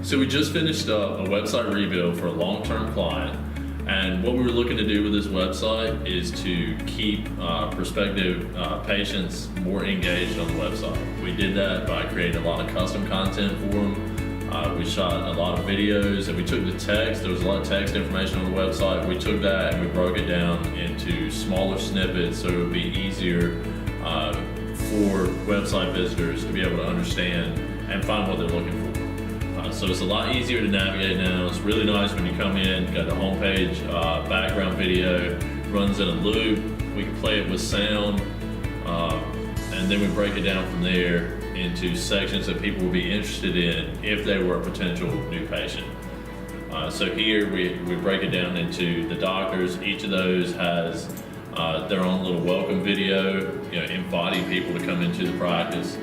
So we just finished up a website rebuild for a long-term client, and what we were looking to do with this website is to keep prospective patients more engaged on the website. We did that by creating a lot of custom content for them. We shot a lot of videos, and we took the text. There was a lot of text information on the website. We took that and we broke it down into smaller snippets so it would be easier for website visitors to be able to understand and find what they're looking for. So it's a lot easier to navigate now. It's really nice when you come in, got the homepage, background video, runs in a loop. We can play it with sound, and then we break it down from there into sections that people will be interested in if they were a potential new patient. So here we break it down into the doctors. Each of those has their own little welcome video, inviting people to come into the practice.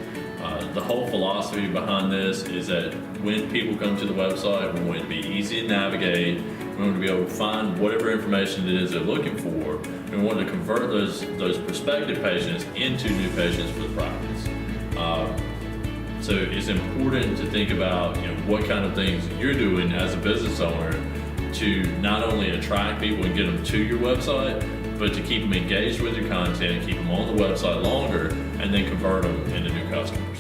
The whole philosophy behind this is that when people come to the website, we want it to be easy to navigate. We want to be able to find whatever information it is they're looking for, and we want to convert those prospective patients into new patients for the practice. So it's important to think about what kind of things you're doing as a business owner to not only attract people and get them to your website, but to keep them engaged with your content, keep them on the website longer, and then convert them into new customers.